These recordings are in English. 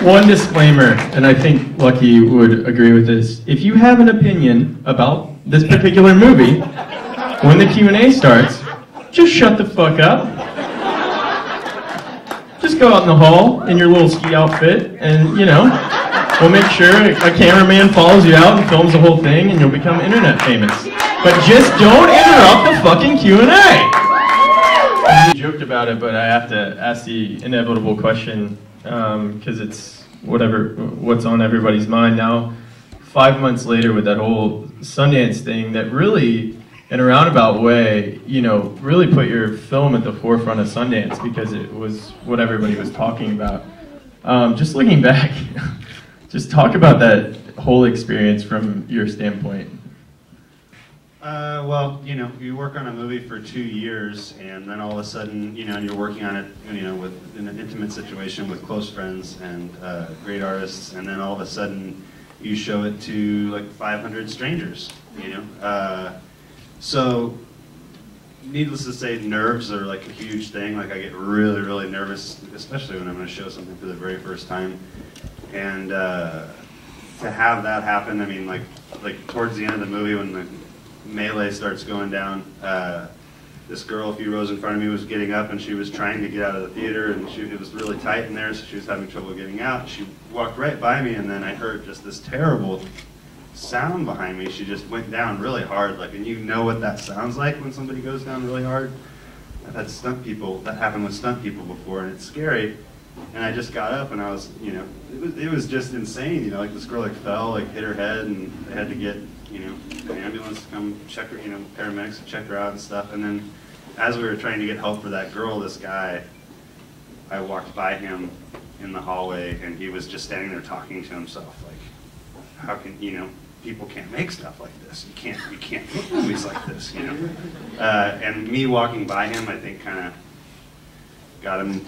one disclaimer, and I think Lucky would agree with this. If you have an opinion about this particular movie, when the Q&A starts, just shut the fuck up. Just go out in the hall in your little ski outfit, and, you know, we'll make sure a cameraman follows you out and films the whole thing, and you'll become internet famous. But just don't interrupt the fucking Q&A! We joked about it, but I have to ask the inevitable question, because it's what's on everybody's mind now. 5 months later with that whole Sundance thing that really, in a roundabout way, you know, really put your film at the forefront of Sundance because it was what everybody was talking about. Just looking back, just talk about that whole experience from your standpoint. Well, you know, you work on a movie for 2 years, and then all of a sudden, you know, you're working on it, you know, in an intimate situation with close friends and great artists, and then all of a sudden, you show it to like 500 strangers, you know. So, needless to say, nerves are like a huge thing. Like I get really, really nervous, especially when I'm going to show something for the very first time, and to have that happen, I mean, like towards the end of the movie when the melee starts going down, this girl a few rows in front of me was getting up and she was trying to get out of the theater, and it was really tight in there, so she was having trouble getting out. She walked right by me, and then I heard just this terrible sound behind me. She just went down really hard, like, and you know what that sounds like when somebody goes down really hard. I've had that happened with stunt people before, and it's scary. And I just got up, and I was, you know, it was just insane, you know, like this girl like fell, like hit her head, and they had to get, you know, an ambulance to come check her, you know, paramedics to check her out and stuff. And then as we were trying to get help for that girl, this guy, I walked by him in the hallway, and he was just standing there talking to himself, like, how can, you know, people can't make stuff like this. You can't make movies like this, you know. And me walking by him, I think, kind of got him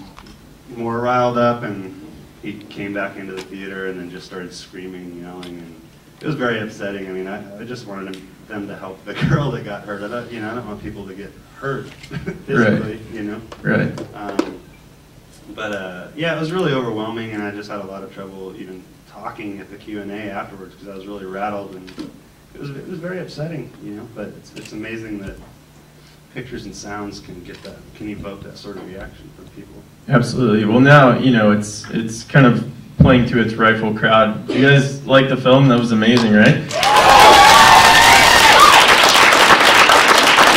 more riled up, and he came back into the theater and then just started screaming and yelling, and it was very upsetting. I mean, I just wanted them to help the girl that got hurt. I don't want people to get hurt physically, right. You know. Right. Yeah, it was really overwhelming, and I just had a lot of trouble even talking at the Q&A afterwards because I was really rattled, and it was very upsetting, you know. But it's amazing that pictures and sounds can evoke that sort of reaction from people. Absolutely. Well, now, you know, it's kind of playing to its rightful crowd. You guys like the film? That was amazing, right?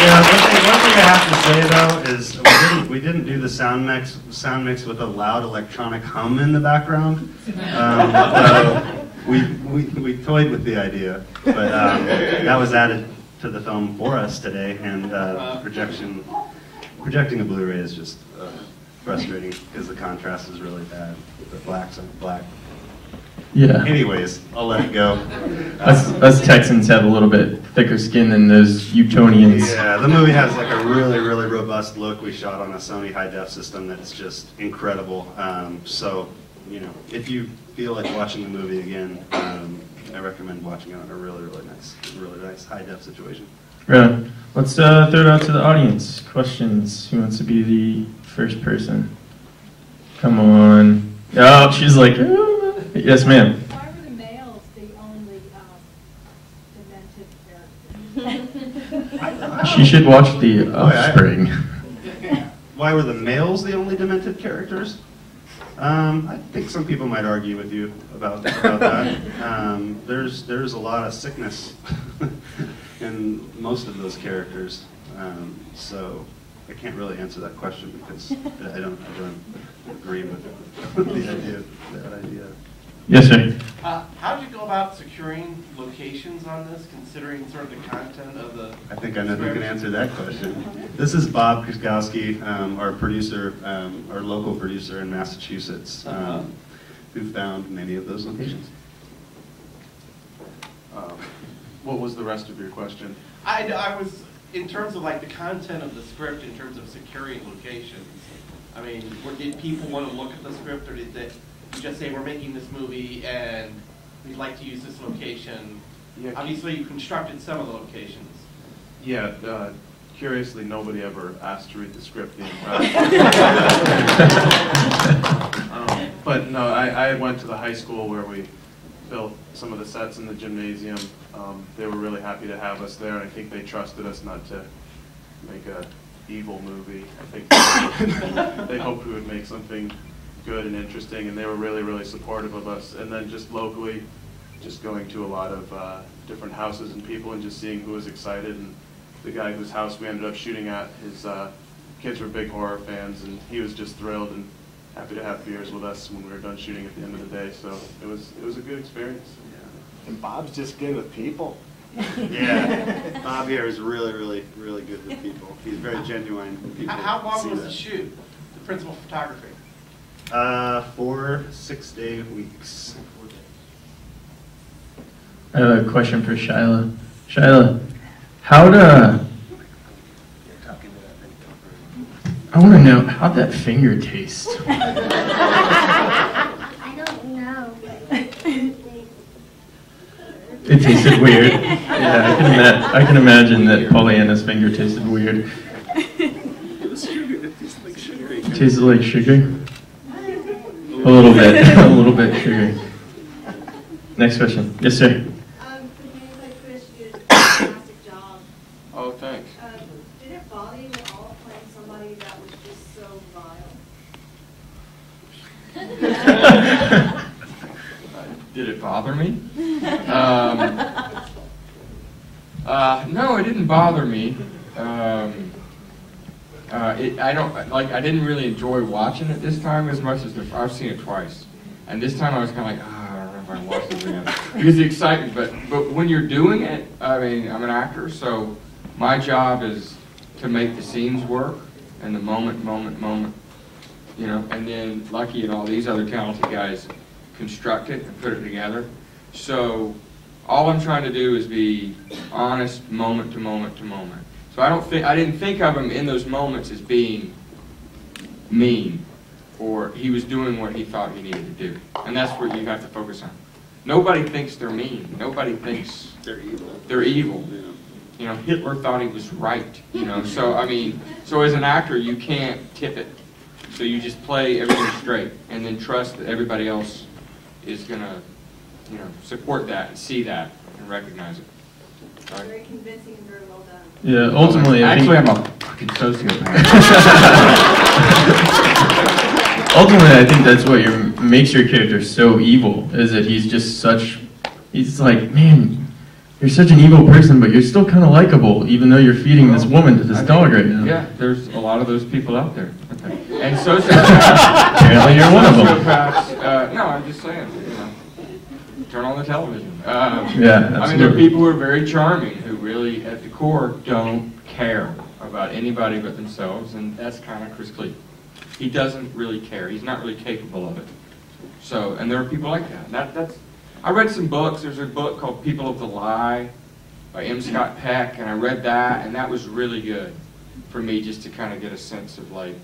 Yeah, one thing I have to say though is we didn't do the sound mix with a loud electronic hum in the background. We toyed with the idea, but that was added to the film for us today, and projecting a Blu-ray is just frustrating because the contrast is really bad. The blacks aren't black. Yeah. Anyways, I'll let it go. Us Texans have a little bit thicker skin than those Utonians. Yeah, the movie has like a really, really robust look. We shot on a Sony high-def system that's just incredible. So, you know, if you feel like watching the movie again, I recommend watching it on a really, really nice high-def situation. Right. Let's throw it out to the audience. Questions? Who wants to be the first person? Come on. Oh, she's like, yes, ma'am. Why were the males the only demented characters? She should watch The Offspring. Why were the males the only demented characters? I think some people might argue with you about that. There's a lot of sickness in most of those characters, so I can't really answer that question because I don't agree with that idea. Yes, sir. How did you go about securing locations on this, considering sort of the content of the... I think I know who can answer that question. This is Bob Krzyzkowski, our producer, our local producer in Massachusetts, who found many of those locations. What was the rest of your question? I was, in terms of like the content of the script, in terms of securing locations, I mean, did people want to look at the script, or did they just say, we're making this movie and we'd like to use this location? Yeah. Obviously, you constructed some of the locations. Yeah, curiously, nobody ever asked to read the script. But no, I went to the high school where we built some of the sets in the gymnasium. They were really happy to have us there, and I think they trusted us not to make a evil movie. I think they hoped we would make something good and interesting, and they were really, really supportive of us. And then just locally, just going to a lot of different houses and people and just seeing who was excited. And the guy whose house we ended up shooting at, his kids were big horror fans, and he was just thrilled and happy to have beers with us when we were done shooting at the end of the day. So it was a good experience. And Bob's just good with people. Yeah, Bob here is really, really, really good with people. He's very genuine. People How long see was that. the shoot, the principal photography? 4 6-day weeks. I have a question for Shyla. Shyla, how'd I want to know how'd that finger taste? I don't know. It tasted weird. Yeah, I can imagine that Pollyanna's finger tasted weird. It was sugar. It tasted like sugar. It tasted like sugar? A little bit. A little bit sugary. Next question. Yes, sir. For me, like Chris, you did a fantastic job. Oh, thanks. Did it bother you at all playing somebody that was just so vile? Did it bother me? No, it didn't bother me. I didn't really enjoy watching it this time as much as I've seen it twice, and this time I was kind of like, I don't know if I can watch this again because the excitement. But when you're doing it, I mean, I'm an actor, so my job is to make the scenes work and the moment, you know. And then Lucky and all these other talented guys construct it and put it together. So all I'm trying to do is be honest, moment to moment to moment. So I didn't think of him in those moments as being mean, or he was doing what he thought he needed to do. And that's what you have to focus on. Nobody thinks they're mean. Nobody thinks They're evil. they're evil. Yeah. You know, Hitler thought he was right, you know. So, I mean, so as an actor, you can't tip it. So you just play everything straight and then trust that everybody else is going to, you know, support that and see that and recognize it. Right? Very convincing and very well done. Yeah, ultimately, Actually, I think, I'm a fucking sociopath. ultimately, I think that's what makes your character so evil, is that he's like, man, you're such an evil person, but you're still kind of likable, even though you're feeding this woman to this dog right now. Yeah, there's a lot of those people out there. And sociopaths. Apparently you're one of them. Sociopaths, no, I'm just saying, you know, turn on the television. Yeah, I mean, there are absolutely. people who are very charming, who really, at the core, don't care about anybody but themselves, and that's kind of Chris Cleave. He doesn't really care. He's not really capable of it. So, and there are people like that. That's. I read some books. There's a book called People of the Lie by M. Scott Peck, and I read that, and that was really good for me just to kind of get a sense of like.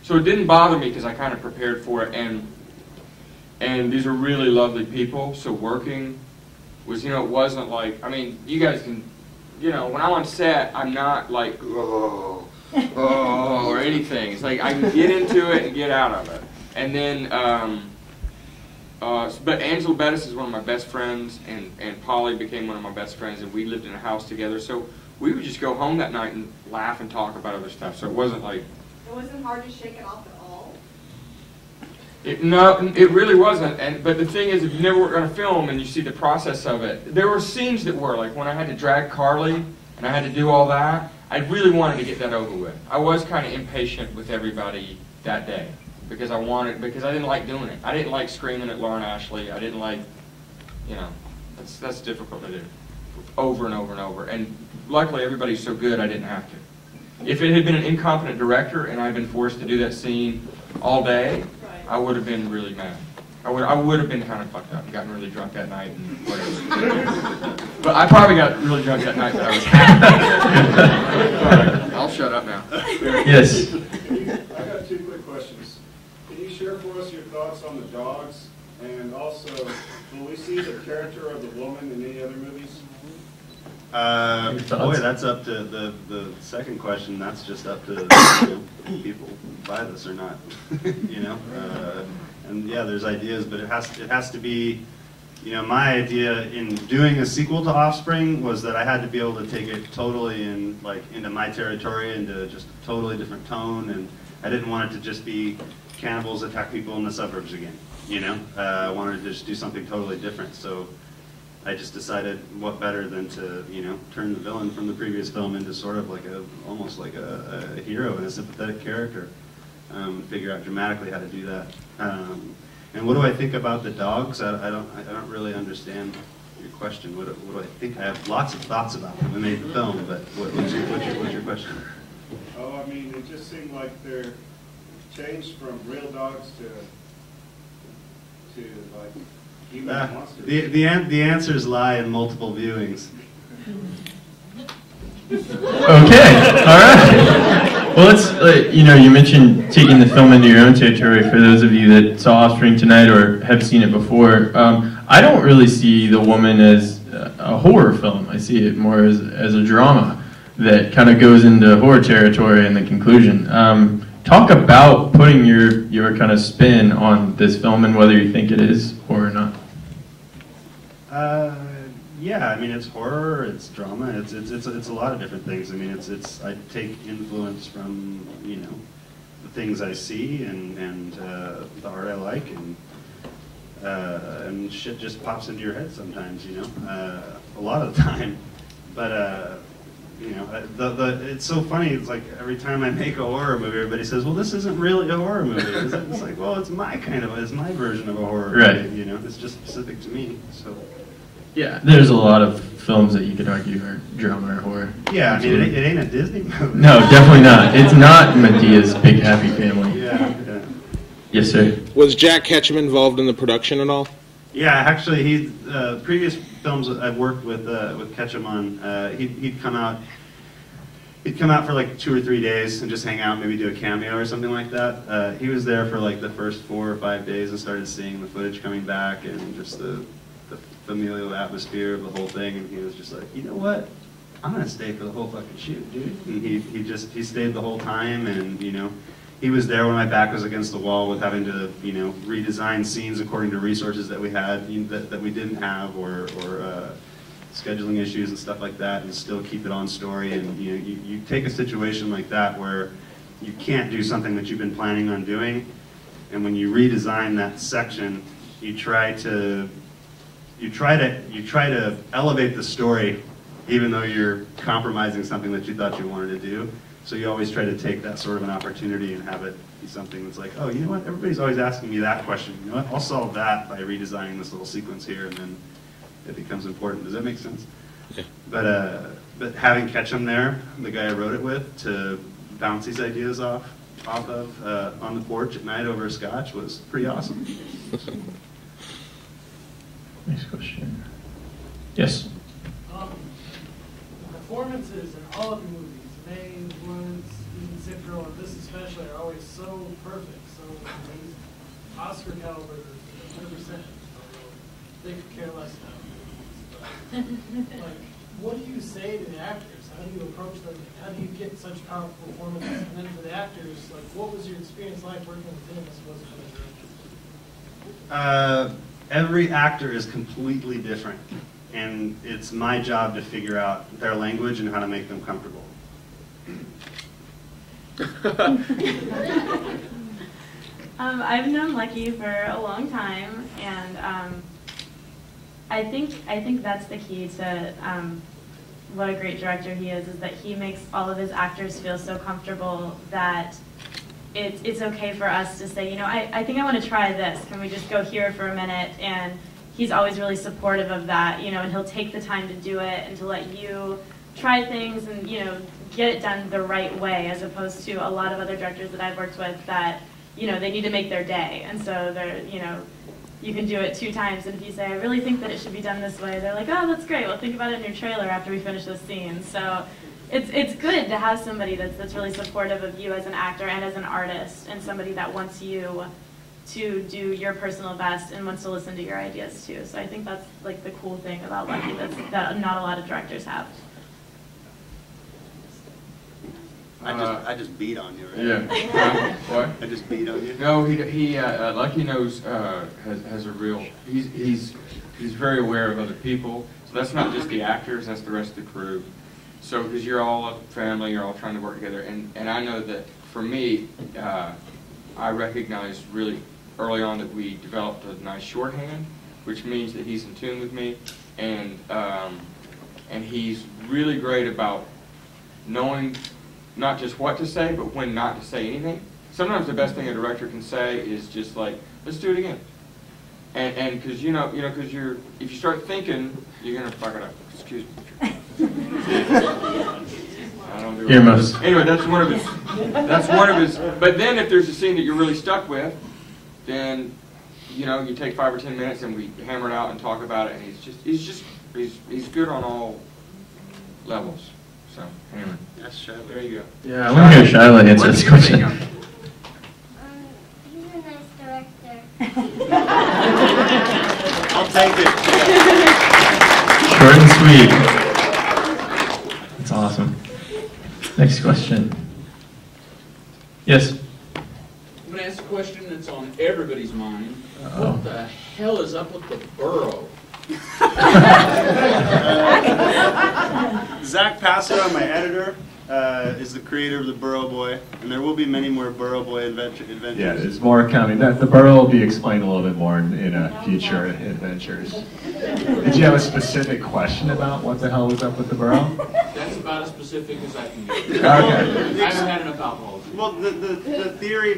So it didn't bother me because I kind of prepared for it, and these are really lovely people. So working was, you know, it wasn't like, I mean, you guys can, you know, when I'm on set, I'm not like, oh, or anything. It's like I can get into it and get out of it. And then, but Angela Bettis is one of my best friends, and Polly became one of my best friends, and we lived in a house together. So we would just go home that night and laugh and talk about other stuff. So it wasn't like. It wasn't hard to shake it off at all. No, it really wasn't. But the thing is, if you never work on a film and you see the process of it, there were scenes that were like when I had to drag Carly and I had to do all that. I really wanted to get that over with. I was kind of impatient with everybody that day because I didn't like doing it. I didn't like screaming at Lauren Ashley. I didn't like, you know, that's difficult to do over and over and over. And luckily, everybody's so good, I didn't have to. If it had been an incompetent director and I'd been forced to do that scene all day, I would have been really mad. I would have been kind of fucked up and gotten really drunk that night and whatever. But I probably got really drunk that night, but I was happy. I'll shut up now. Yes. I've got 2 quick questions. Can you share for us your thoughts on the dogs? And also, will we see the character of the woman in any other movies? Boy, that's up to the second question. That's just up to people buy this or not. You know, And yeah, there's ideas, but it has to be, you know, my idea in doing a sequel to Offspring was that I had to be able to take it totally into my territory, into just a totally different tone, and I didn't want it to just be cannibals attack people in the suburbs again, you know? I wanted to just do something totally different, so I just decided what better than to, you know, turn the villain from the previous film into sort of like almost like a hero and a sympathetic character. Figure out dramatically how to do that. And what do I think about the dogs? I don't really understand your question. What do I think? I have lots of thoughts about them. I made the film, but what's your question? Oh, I mean, it just seemed like they're changed from real dogs to like human monsters. The answers lie in multiple viewings. Okay, all right. Well, let's, you know, you mentioned taking the film into your own territory. For those of you that saw Offspring tonight or have seen it before, I don't really see The Woman as a horror film. I see it more as a drama that kind of goes into horror territory in the conclusion. Talk about putting your kind of spin on this film and whether you think it is horror or not. Yeah, I mean, it's horror, it's drama, it's a lot of different things. I mean, I take influence from, you know, the things I see and the art I like, and shit just pops into your head sometimes, you know, a lot of the time. But you know, it's so funny. It's like every time I make a horror movie, everybody says, "Well, this isn't really a horror movie, is it?" It's like, well, it's my version of a horror movie. You know, it's just specific to me. So. Yeah, there's a lot of films that you could argue are drama or horror. Yeah, I mean, it ain't a Disney movie. No, definitely not. It's not Medea's Big Happy Family. Yeah. Yes, sir. Was Jack Ketchum involved in the production at all? Yeah, actually, he previous films I've worked with Ketchum on, he'd come out for like 2 or 3 days and just hang out, maybe do a cameo or something like that. He was there for like the first 4 or 5 days and started seeing the footage coming back and just the familial atmosphere of the whole thing, and he was just like, you know what? I'm gonna stay for the whole fucking shoot, dude. And he stayed the whole time, and you know, he was there when my back was against the wall with having to, you know, redesign scenes according to resources that we had that we didn't have, or scheduling issues and stuff like that, and still keep it on story. And you know, you take a situation like that where you can't do something that you've been planning on doing, and when you redesign that section, you try to elevate the story, even though you're compromising something that you thought you wanted to do. So you always try to take that sort of an opportunity and have it be something that's like, oh, you know what? Everybody's always asking me that question. You know what? I'll solve that by redesigning this little sequence here, and then it becomes important. Does that make sense? Yeah. But having Ketchum there, the guy I wrote it with, to bounce these ideas off of on the porch at night over a scotch was pretty awesome. Next question. Yes. Performances in all of the movies, May, Woods, even Sick Girl, and this especially, are always so perfect, so amazing. Oscar caliber, 100%. They could care less now. Like, what do you say to the actors? How do you approach them? How do you get such powerful performances? And then for the actors, like, what was your experience like working with them as opposed to other directors? Every actor is completely different, and it's my job to figure out their language and how to make them comfortable. I've known Lucky for a long time, and I think that's the key to what a great director he is that he makes all of his actors feel so comfortable that it's okay for us to say, you know, I think I want to try this. Can we just go here for a minute? And he's always really supportive of that, you know, and he'll take the time to do it and to let you try things and, you know, get it done the right way, as opposed to a lot of other directors that I've worked with that, you know, they need to make their day. And so they're, you know, you can do it 2 times, and if you say, I really think that it should be done this way, they're like, oh, that's great. Well, think about it in your trailer after we finish this scene. So it's good to have somebody that's really supportive of you as an actor and as an artist, and somebody that wants you to do your personal best and wants to listen to your ideas too. So I think that's like the cool thing about Lucky that not a lot of directors have. I just beat on you, right? Yeah. What? I just beat on you. No, Lucky knows has a real. He's very aware of other people. So that's not just the actors. That's the rest of the crew. So because you're all a family, you're all trying to work together, and I know that for me, I recognized really early on that we developed a nice shorthand, which means that he's in tune with me, and he's really great about knowing not just what to say, but when not to say anything. Sometimes the best thing a director can say is just like, let's do it again. And because because if you start thinking, you're gonna fuck it up. Excuse me. I don't do Earmuffs. Anyway, that's one of his. That's one of his. But then, if there's a scene that you're really stuck with, then you take 5 or 10 minutes and we hammer it out and talk about it. And he's good on all levels. So anyway, That's Shiloh. there you go. Yeah, I want to hear Shiloh answer this question. He's a nice director. I'll take it. Short and sweet. That's awesome. Next question. Yes? I'm going to ask a question that's on everybody's mind. Uh-oh. What the hell is up with the burrow? Zach Passero, my editor, is the creator of the Burrow Boy, and there will be many more Burrow Boy adventures. Yeah, there's more coming. The burrow will be explained a little bit more in future adventures. Did you have a specific question about what the hell was up with the burrow? That's about as specific as I can get. Okay. I haven't had enough alcohol. Well, the theory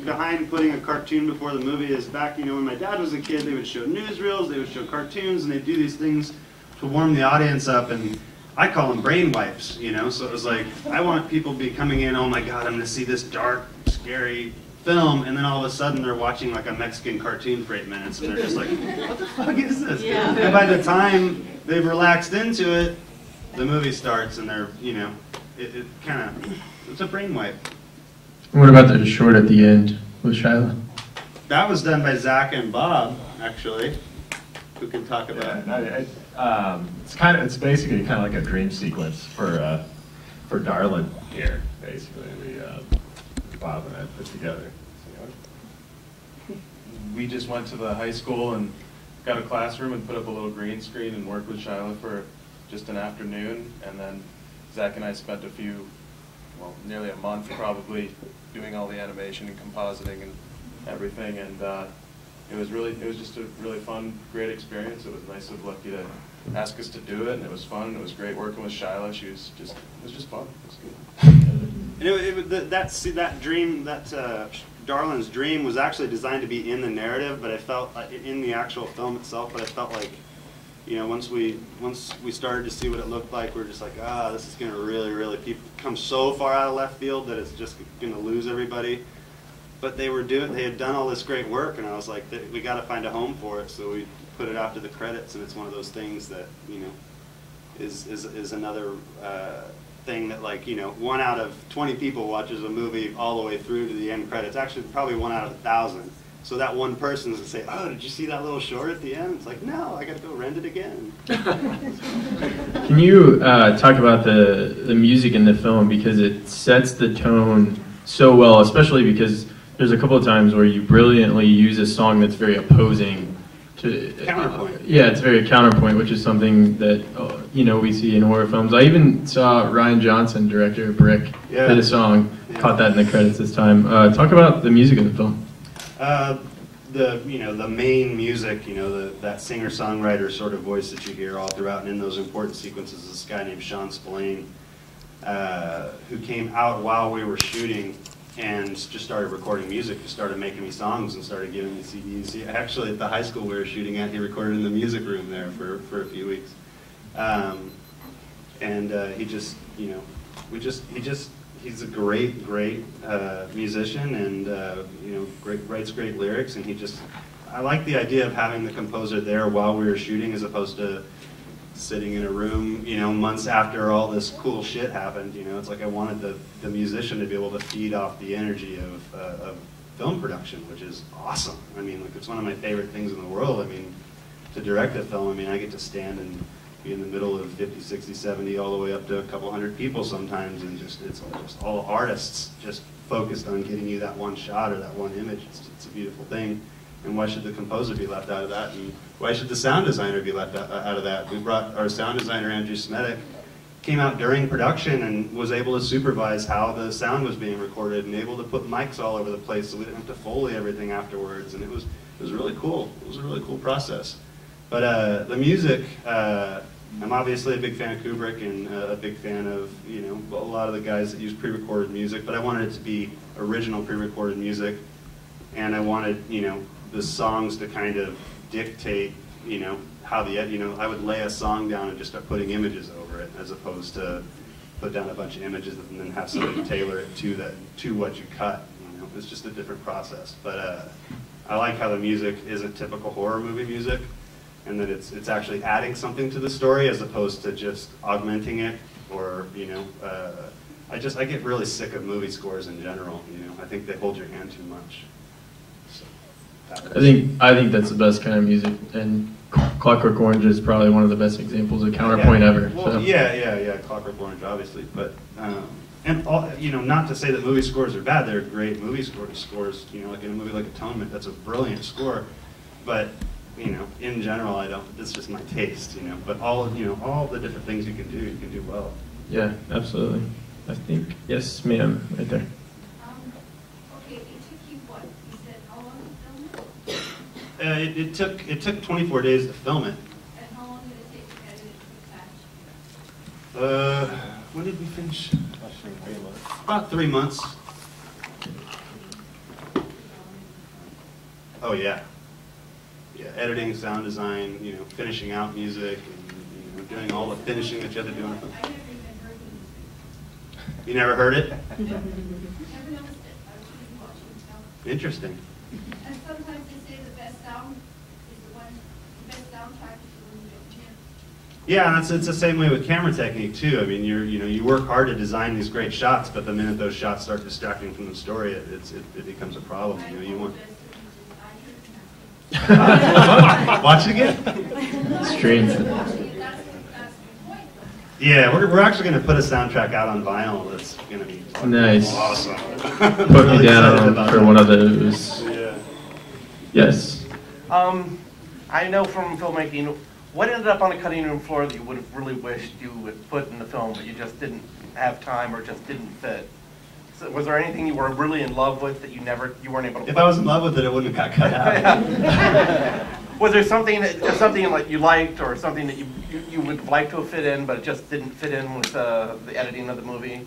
behind putting a cartoon before the movie is back, when my dad was a kid, they would show newsreels, they would show cartoons, and they'd do these things to warm the audience up, and I call them brain wipes, so it was like, I want people to be coming in, oh my God, I'm going to see this dark, scary film, and then all of a sudden they're watching like a Mexican cartoon for 8 minutes, and they're just like, what the fuck is this? Yeah. And by the time they've relaxed into it, the movie starts, and they're, it kind of, it's a brain wipe. What about the short at the end with Shiloh? That was done by Zach and Bob, actually, who can talk about it. It's basically kind of like a dream sequence for Darlin here. Basically, Bob and I put together. We just went to the high school and got a classroom and put up a little green screen and worked with Shiloh for just an afternoon, and then Zach and I spent nearly a month probably doing all the animation and compositing and everything, and it was just a really fun, great experience. It was nice of Lucky to ask us to do it, and it was fun, and it was great working with Shiloh. It was just fun. It was good. And that dream, Darlin's dream was actually designed to be in the narrative, but I felt in the actual film itself. But I felt like, once we started to see what it looked like, we're just like, this is going to really come so far out of left field that it's just going to lose everybody. But they had done all this great work, and I was like, we got to find a home for it. So we put it after the credits, and it's one of those things that is another thing that 1 out of 20 people watches a movie all the way through to the end credits. Actually, probably 1 out of 1,000. So that one person's gonna say, "Oh, did you see that little short at the end?" It's like, no, I got to go rent it again. Can you talk about the music in the film, because it sets the tone so well, especially because there's a couple of times where you brilliantly use a song that's very opposing to counterpoint. Yeah, it's very counterpoint, which is something that we see in horror films. I even saw Ryan Johnson, director of Brick, did a song. Caught that in the credits this time. Talk about the music of the film. The main music, that singer-songwriter sort of voice that you hear all throughout, and in those important sequences, is this guy named Sean Spillane, who came out while we were shooting and just started recording music, just started making me songs and started giving me CDs. Actually, at the high school we were shooting at, he recorded in the music room there for a few weeks. He's a great musician, and writes great lyrics, and I like the idea of having the composer there while we were shooting, as opposed to sitting in a room, months after all this cool shit happened. It's like I wanted the musician to be able to feed off the energy of film production, which is awesome. I mean, it's one of my favorite things in the world. I mean, to direct a film, I get to stand and be in the middle of 50, 60, 70, all the way up to a couple hundred people sometimes, and it's just all artists just focused on getting you that one shot or that one image. It's a beautiful thing. And why should the composer be left out of that? And why should the sound designer be left out of that? We brought our sound designer, Andrew Smedik, came out during production and was able to supervise how the sound was being recorded and able to put mics all over the place so we didn't have to Foley everything afterwards. And it was really cool. It was a really cool process. But the music, I'm obviously a big fan of Kubrick and a big fan of, you know, a lot of the guys that use pre-recorded music, but I wanted it to be original pre-recorded music. And I wanted, you know, the songs to kind of dictate, you know, how I would lay a song down and just start putting images over it, as opposed to put down a bunch of images and then have somebody tailor it to what you cut. You know, it's just a different process. But I like how the music isn't typical horror movie music, and that it's actually adding something to the story as opposed to just augmenting it, or, you know, I get really sick of movie scores in general. You know, I think they hold your hand too much. I think that's the best kind of music, and Clockwork Orange is probably one of the best examples of counterpoint ever. Well, so. yeah, Clockwork Orange, obviously, but and all, you know, not to say that movie scores are bad. They're great movie scores. You know, like in a movie like Atonement, that's a brilliant score. But you know, in general, I don't. It's just my taste. You know, but all the different things you can do well. Yeah, absolutely. I think yes, ma'am, right there. It took 24 days to film it. And how long did it take to edit it to attach? When did we finish? About 3 months. Oh yeah. Yeah, editing, sound design, you know, finishing out music, and, you know, doing all the finishing that you have to do on a film. You never heard it? Never noticed it. I was just watching. Interesting. And sometimes they say the best sound is the best soundtrack is the one you don't hear. Yeah, and it's the same way with camera technique too. I mean, you work hard to design these great shots, but the minute those shots start distracting from the story, it becomes a problem. You know, you want. Watch it again. Strange. Yeah, we're actually going to put a soundtrack out on vinyl. That's going to be nice. Awesome. Put really me down for that. one of those. Yeah. Yes. I know from filmmaking, what ended up on the cutting room floor that you would have really wished you would put in the film, but you just didn't have time or just didn't fit? So was there anything you were really in love with that you weren't able to? If I was in love with it, it wouldn't have got cut out. Was there something that you liked, or something that you would like to have fit in, but it just didn't fit in with the editing of the movie?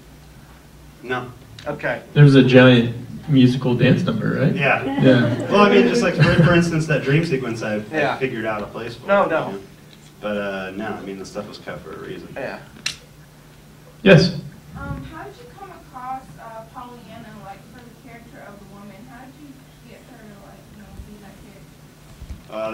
No. Okay. There was a giant musical dance number, right? Yeah. Yeah. Well, I mean, just like for instance, that dream sequence, I Yeah. figured out a place for. No, it, no. You know? But no, I mean, the stuff was cut for a reason. Yeah. Yes. How did you come across Pollyanna, like, for the character of the woman? How did you get her to, like, you know, be that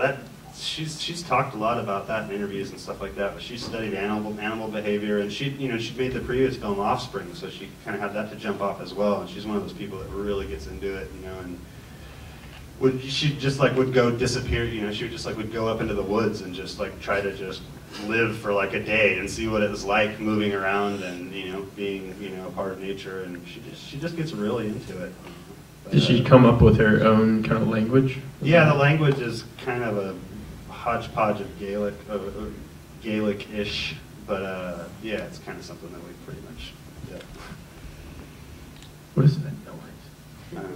character? She's talked a lot about that in interviews and stuff like that. But she studied animal behavior, and she made the previous film Offspring, so she kind of had that to jump off as well. And she's one of those people that really gets into it, you know. And she just like would go disappear, you know. She would just like would go up into the woods and just like try to just live for like a day and see what it was like moving around and, you know, being, you know, a part of nature. And she just gets really into it. But, Did she come up with her own kind of language? Yeah, the language is kind of a hodgepodge of Gaelic-ish, but yeah, it's kind of something that we pretty much did. What is that noise?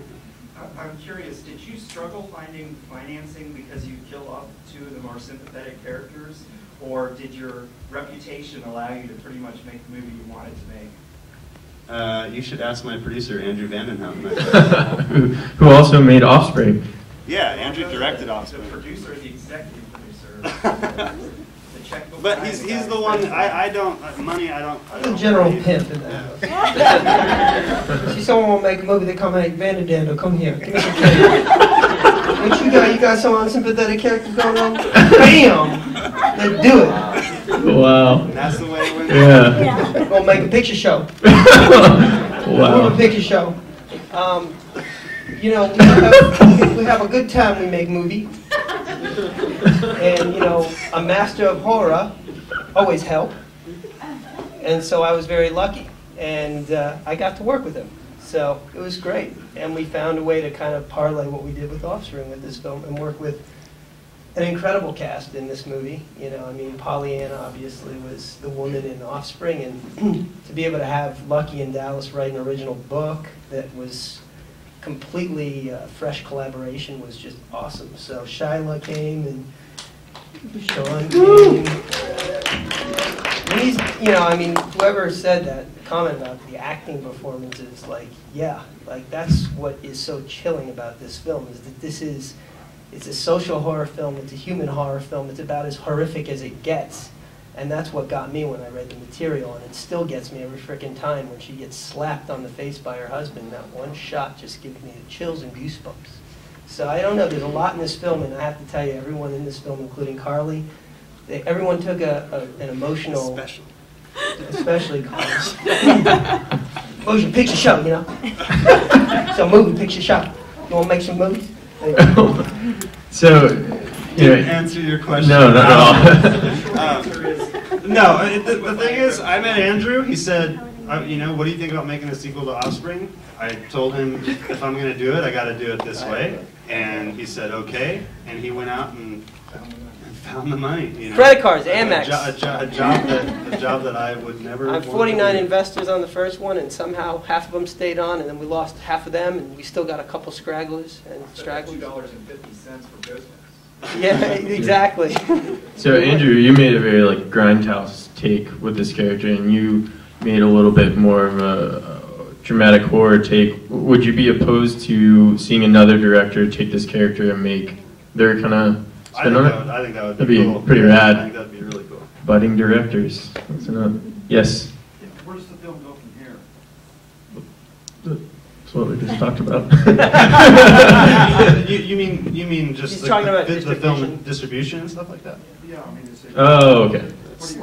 I'm curious, did you struggle finding financing because you kill off two of the more sympathetic characters, or did your reputation allow you to pretty much make the movie you wanted to make? You should ask my producer, Andrew Vandenhout. who also made Offspring. Yeah, Andrew directed Offspring. The producer, the executive producer. The checkbook. But he's the one. I don't money. I don't. I'm the general pimp in the house. See someone want to make a movie, they come, hey, Vanderdando, come here. Give me some cake. What you got? You got some unsympathetic characters going on? Bam! Let's do it. Wow. That's the way it went. Yeah. We're gonna make a picture show. Wow. A picture show. You know, we have a good time. We make movie. And you know, a master of horror always help. And so I was very lucky. And I got to work with him. So it was great. And we found a way to kind of parlay what we did with Offspring with this film and work with an incredible cast in this movie. You know, I mean, Pollyanna obviously was the woman in Offspring, and to be able to have Lucky and Dallas write an original book that was completely fresh collaboration was just awesome. So Shyla came and Sean came. And he's, you know, I mean, whoever said that comment about the acting performances, like, yeah, like that's what is so chilling about this film, is that this is, it's a social horror film, it's a human horror film, it's about as horrific as it gets. And that's what got me when I read the material, and it still gets me every frickin' time when she gets slapped on the face by her husband. That one shot just gives me the chills and goosebumps. So I don't know, there's a lot in this film, and I have to tell you, everyone in this film, including Carly, everyone took an emotional, especially Carly, motion picture show, you know? So movie picture show. You want to make some movies? So, you know, answer your question. No, not at all. The thing is, I met Andrew. He said, you know, what do you think about making a sequel to Offspring? I told him, if I'm going to do it, I got to do it this way. And he said, okay. And he went out and found the money. You know? Credit cards, Amex. A job that I would never. I have 49 investors on the first one, and somehow half of them stayed on, and then we lost half of them, and we still got a couple stragglers and stragglers. $2.50 for business. Yeah, exactly. So Andrew, you made a very like grindhouse take with this character, and you made a little bit more of a dramatic horror take. Would you be opposed to seeing another director take this character and make their kind of spin on it? I think that would That'd be be cool. pretty rad. I think that'd be really cool. Budding directors. That's enough. Yes. Where does the film go from here? That's what we just talked about. you mean just He's talking about the distribution. film distribution and stuff like that? Yeah, I mean, Oh, okay.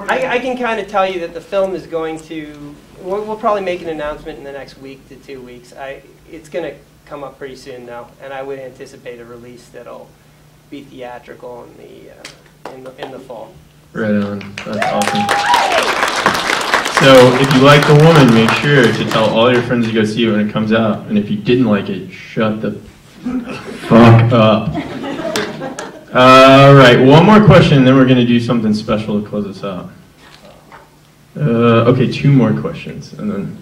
I can kind of tell you that the film is going to, we'll probably make an announcement in the next week to 2 weeks. It's going to come up pretty soon now, and I would anticipate a release that'll be theatrical in the fall. Right on. That's awesome. So, if you like The Woman, make sure to tell all your friends to go see it when it comes out. And if you didn't like it, shut the fuck up. All right, one more question, and then we're going to do something special to close us out. Okay, 2 more questions, and then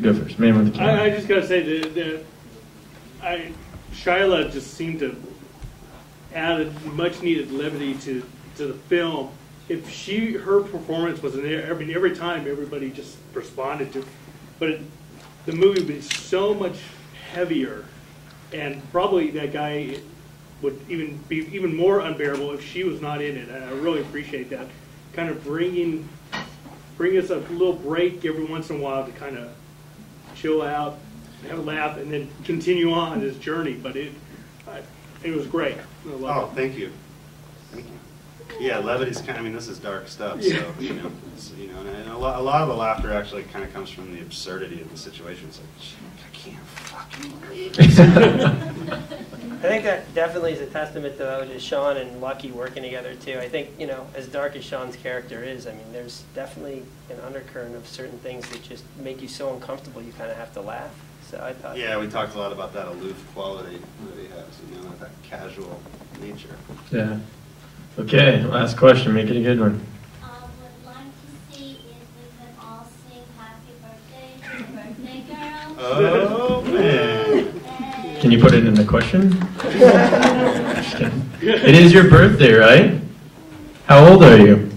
go first. Man with the camera. I just got to say that Shyla just seemed to add a much-needed levity to the film. If her performance wasn't there, I mean, every time everybody just responded to, but the movie would be so much heavier, and probably that guy would even be even more unbearable if she was not in it. And I really appreciate that, kind of bring us a little break every once in a while to kind of chill out, have a laugh, and then continue on this journey. But it was great. Oh, thank you. Thank you. Yeah, levity's kind of, I mean, this is dark stuff, so, you know, and a lot of the laughter actually kind of comes from the absurdity of the situation. It's like, I can't fucking breathe. I think that definitely is a testament to Sean and Lucky working together too. I think, you know, as dark as Sean's character is, I mean, there's definitely an undercurrent of certain things that just make you so uncomfortable you kind of have to laugh. So I thought. Yeah, we talked a lot about that aloof quality that he has, you know, that casual nature. Yeah. Okay, last question. Make it a good one. Would like to see if we could all sing happy birthday to the birthday girl. Oh, man. Can you put it in the question? Just kidding. It is your birthday, right? How old are you?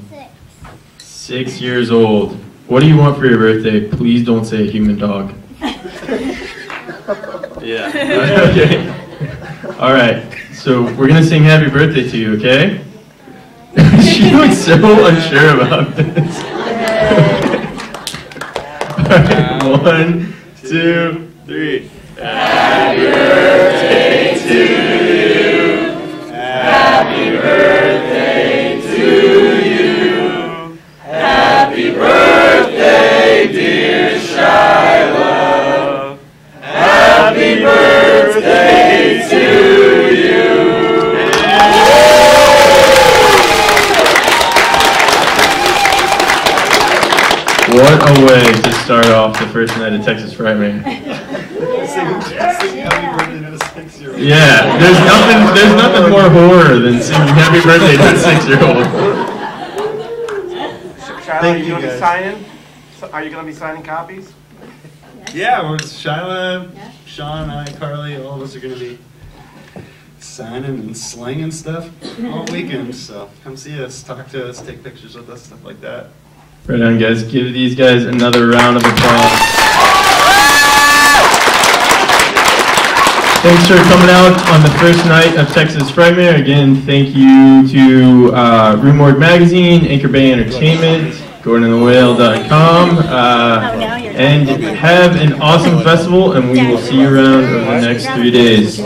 6. 6 years old. What do you want for your birthday? Please don't say a human dog. Yeah. Okay. All right. So we're going to sing happy birthday to you, okay? She looks so unsure about this. All right. 1, 2, 3. Happy birthday to you. Happy birthday to you. Happy birthday, dear Shyla. Happy birthday to you. What a way to start off the first night of Texas Frightmare. Yeah, there's nothing more horror than singing happy birthday to a 6-year-old. Shiloh, are you going to be signing? Are you going to be signing copies? Yeah, we're Shyla, Sean, I, Carly, all of us are going to be signing and slinging stuff all weekend. So come see us, talk to us, take pictures with us, stuff like that. Right on, guys. Give these guys another round of applause. Thanks for coming out on the first night of Texas Frightmare. Again, thank you to Rumord Magazine, Anchor Bay Entertainment, GordonandTheWhale.com, and have an awesome festival, and we will see you around over the next 3 days.